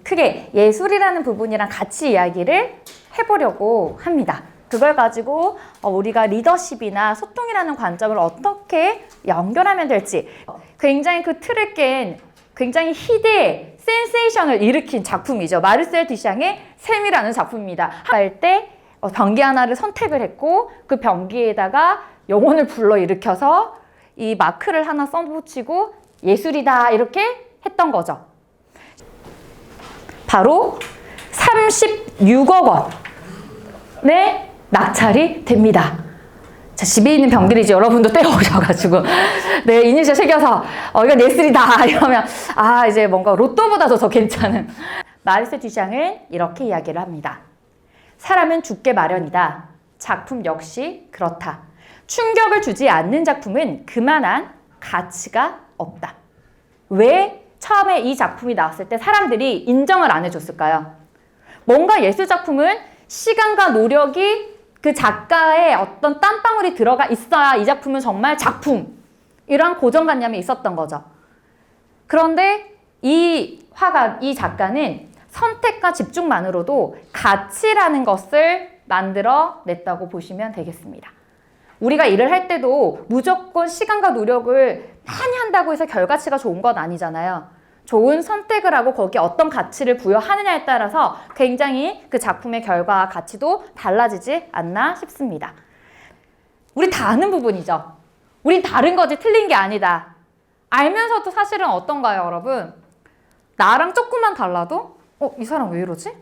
크게 예술이라는 부분이랑 같이 이야기를 해보려고 합니다. 그걸 가지고 우리가 리더십이나 소통이라는 관점을 어떻게 연결하면 될지, 굉장히 그 틀을 깬 굉장히 희대의 센세이션을 일으킨 작품이죠. 마르셀 듀샹의 샘이라는 작품입니다. 할 때 병기 하나를 선택을 했고 그 병기에다가 영혼을 불러일으켜서 이 마크를 하나 써붙이고 예술이다 이렇게 했던 거죠. 바로 36억 원의 낙찰이 됩니다. 자, 집에 있는 병들이지 여러분도 떼어오셔가지고 네, 이니셜 새겨서 이건 예술이다 이러면 이제 뭔가 로또보다도 더 괜찮은. 마르셀 듀샹은 이렇게 이야기를 합니다. 사람은 죽게 마련이다. 작품 역시 그렇다. 충격을 주지 않는 작품은 그만한 가치가 없다. 왜 처음에 이 작품이 나왔을 때 사람들이 인정을 안 해줬을까요? 뭔가 예술작품은 시간과 노력이 그 작가의 어떤 땀방울이 들어가 있어야 이 작품은 정말 작품, 이런 고정관념이 있었던 거죠. 그런데 이 작가는 선택과 집중만으로도 가치라는 것을 만들어냈다고 보시면 되겠습니다. 우리가 일을 할 때도 무조건 시간과 노력을 많이 한다고 해서 결과치가 좋은 건 아니잖아요. 좋은 선택을 하고 거기에 어떤 가치를 부여하느냐에 따라서 굉장히 그 작품의 결과와 가치도 달라지지 않나 싶습니다. 우리 다 아는 부분이죠. 우린 다른 거지 틀린 게 아니다. 알면서도 사실은 어떤가요, 여러분? 나랑 조금만 달라도 이 사람 왜 이러지?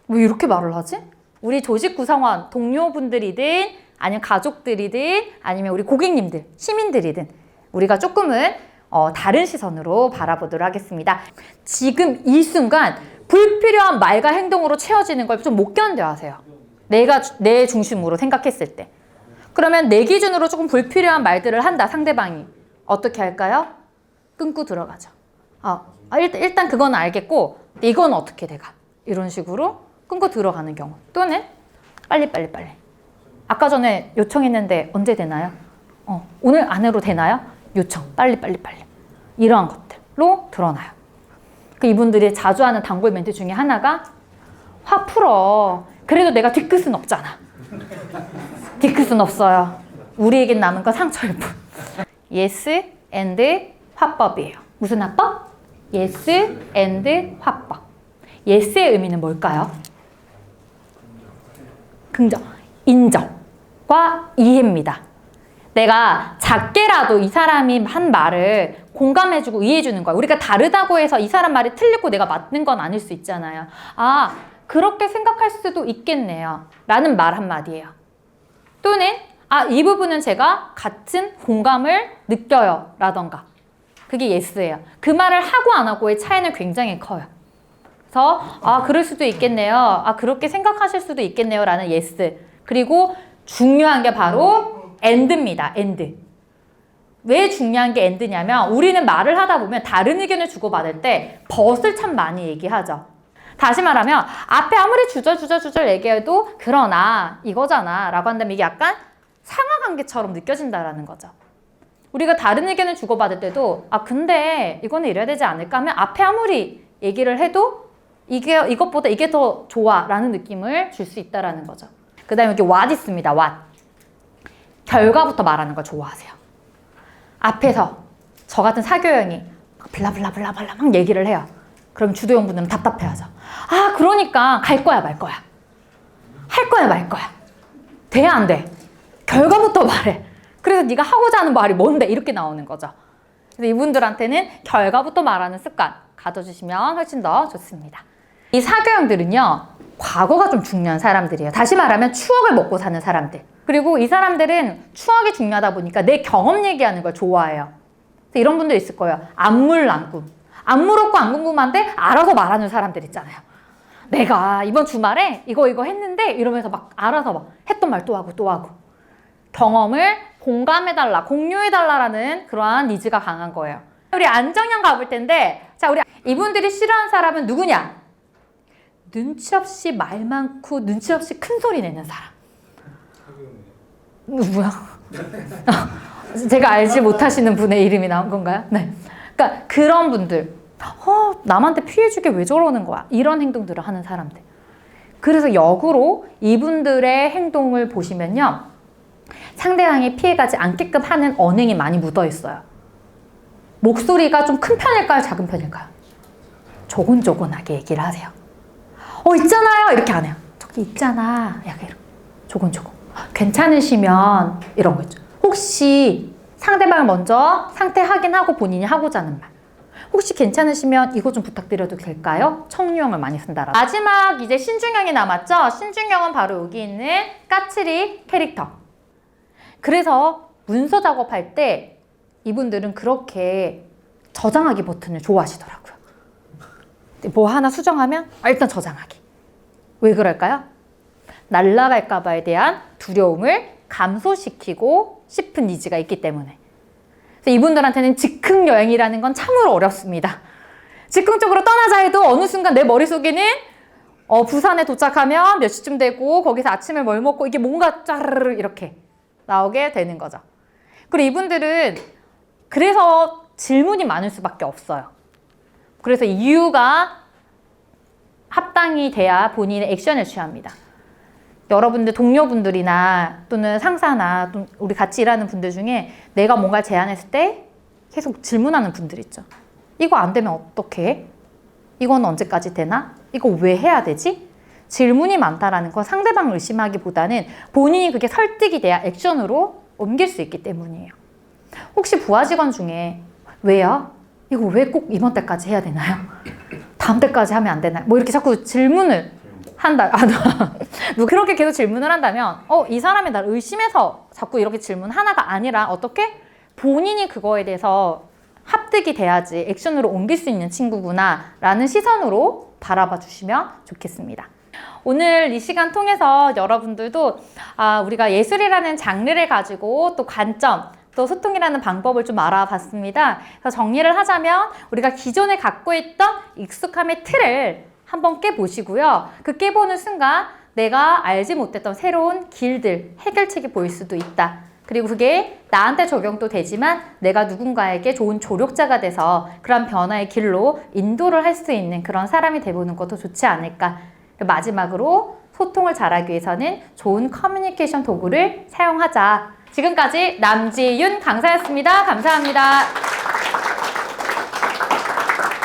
왜 이렇게 말을 하지? 우리 조직 구성원, 동료분들이든 아니면 가족들이든 아니면 우리 고객님들, 시민들이든 우리가 조금은 다른 시선으로 바라보도록 하겠습니다. 지금 이 순간 불필요한 말과 행동으로 채워지는 걸 좀 못 견뎌하세요. 내가 내 중심으로 생각했을 때. 그러면 내 기준으로 조금 불필요한 말들을 한다, 상대방이. 어떻게 할까요? 끊고 들어가죠. 일단 그건 알겠고 이건 어떻게 돼가? 이런 식으로 끊고 들어가는 경우. 또는 빨리. 아까 전에 요청했는데 언제 되나요? 오늘 안으로 되나요? 요청. 빨리. 이러한 것들로 드러나요. 이분들이 자주 하는 단골 멘트 중에 하나가 화 풀어. 그래도 내가 뒤끝은 없잖아. 뒤끝은 없어요. 우리에겐 남은 건 상처일 뿐. 예스 앤드 화법이에요. 무슨 화법? 예스 앤드 화법. 예스의 의미는 뭘까요? 긍정, 인정과 이해입니다. 내가 작게라도 이 사람이 한 말을 공감해주고 이해해주는 거야. 우리가 다르다고 해서 이 사람 말이 틀리고 내가 맞는 건 아닐 수 있잖아요. 그렇게 생각할 수도 있겠네요. 라는 말 한마디예요. 또는 이 부분은 제가 같은 공감을 느껴요. 라던가. 그게 예스예요. 그 말을 하고 안 하고의 차이는 굉장히 커요. 그래서 그럴 수도 있겠네요. 그렇게 생각하실 수도 있겠네요. 라는 예스. 그리고 중요한 게 바로 and입니다. and. 왜 중요한 게 and냐면 우리는 말을 하다 보면 다른 의견을 주고받을 때 벗을 참 많이 얘기하죠. 다시 말하면 앞에 아무리 주저주저 얘기해도 그러나 이거잖아 라고 한다면 이게 약간 상하관계처럼 느껴진다라는 거죠. 우리가 다른 의견을 주고받을 때도 근데 이거는 이래야 되지 않을까 하면 앞에 아무리 얘기를 해도 이것보다 이게 더 좋아 라는 느낌을 줄 수 있다라는 거죠. 그 다음에 여기 what 있습니다. what. 결과부터 말하는 걸 좋아하세요. 앞에서 저 같은 사교형이 블라블라 막 얘기를 해요. 그럼 주도형분들은 답답해하죠. 그러니까 갈 거야 말 거야. 할 거야 말 거야. 돼 안 돼? 결과부터 말해. 그래서 네가 하고자 하는 말이 뭔데? 이렇게 나오는 거죠. 그래서 이분들한테는 결과부터 말하는 습관 가져주시면 훨씬 더 좋습니다. 이 사교형들은요. 과거가 좀 중요한 사람들이에요. 다시 말하면 추억을 먹고 사는 사람들. 그리고 이 사람들은 추억이 중요하다 보니까 내 경험 얘기하는 걸 좋아해요. 그래서 이런 분들 있을 거예요. 안물안궁. 안 물었고 안 궁금한데 알아서 말하는 사람들 있잖아요. 내가 이번 주말에 이거 했는데 이러면서 막 알아서 막 했던 말 또 하고. 경험을 공감해달라, 공유해달라라는 그러한 니즈가 강한 거예요. 우리 안정형 가볼 텐데, 자, 우리 이분들이 싫어하는 사람은 누구냐? 눈치 없이 말 많고 눈치 없이 큰 소리 내는 사람. 누구야? 제가 알지 못하시는 분의 이름이 나온 건가요? 네. 그러니까 그런 분들. 남한테 피해주게 왜 저러는 거야? 이런 행동들을 하는 사람들. 그래서 역으로 이분들의 행동을 보시면요. 상대방이 피해가지 않게끔 하는 언행이 많이 묻어 있어요. 목소리가 좀 큰 편일까요? 작은 편일까요? 조곤조곤하게 얘기를 하세요. 있잖아요. 이렇게 안 해요. 저기 있잖아. 약간 이렇게 조곤조곤. 괜찮으시면 이런 거 있죠. 혹시 상대방을 먼저 상태 확인하고 본인이 하고자 하는 말. 혹시 괜찮으시면 이거 좀 부탁드려도 될까요? 청유형을 많이 쓴다라. 마지막 이제 신중형이 남았죠? 신중형은 바로 여기 있는 까칠이 캐릭터. 그래서 문서 작업할 때 이분들은 그렇게 저장하기 버튼을 좋아하시더라고요. 뭐 하나 수정하면 일단 저장하기. 왜 그럴까요? 날아갈까 봐에 대한 두려움을 감소시키고 싶은 니즈가 있기 때문에. 그래서 이분들한테는 즉흥 여행이라는 건 참으로 어렵습니다. 즉흥적으로 떠나자 해도 어느 순간 내 머릿속에는 부산에 도착하면 몇 시쯤 되고 거기서 아침에 뭘 먹고 이게 뭔가 짜르르 이렇게 나오게 되는 거죠. 그리고 이분들은 그래서 질문이 많을 수밖에 없어요. 그래서 이유가 합당이 돼야 본인의 액션을 취합니다. 여러분들 동료분들이나 또는 상사나 또 우리 같이 일하는 분들 중에 내가 뭔가를 제안했을 때 계속 질문하는 분들 있죠. 이거 안 되면 어떡해? 이건 언제까지 되나? 이거 왜 해야 되지? 질문이 많다라는 건 상대방을 의심하기보다는 본인이 그게 설득이 돼야 액션으로 옮길 수 있기 때문이에요. 혹시 부하 직원 중에 왜요? 이거 왜 꼭 이번 달까지 해야 되나요? 다음 달까지 하면 안 되나요? 뭐 이렇게 자꾸 질문을 한다. 그렇게 계속 질문을 한다면 이 사람이 나를 의심해서 자꾸 이렇게 질문 하나가 아니라 어떻게? 본인이 그거에 대해서 합득이 돼야지 액션으로 옮길 수 있는 친구구나 라는 시선으로 바라봐 주시면 좋겠습니다. 오늘 이 시간 통해서 여러분들도 우리가 예술이라는 장르를 가지고 또 관점, 또 소통이라는 방법을 좀 알아봤습니다. 그래서 정리를 하자면 우리가 기존에 갖고 있던 익숙함의 틀을 한번 깨보시고요. 그 깨보는 순간 내가 알지 못했던 새로운 길들, 해결책이 보일 수도 있다. 그리고 그게 나한테 적용도 되지만 내가 누군가에게 좋은 조력자가 돼서 그런 변화의 길로 인도를 할 수 있는 그런 사람이 돼보는 것도 좋지 않을까. 마지막으로 소통을 잘하기 위해서는 좋은 커뮤니케이션 도구를 사용하자. 지금까지 남지윤 강사였습니다. 감사합니다.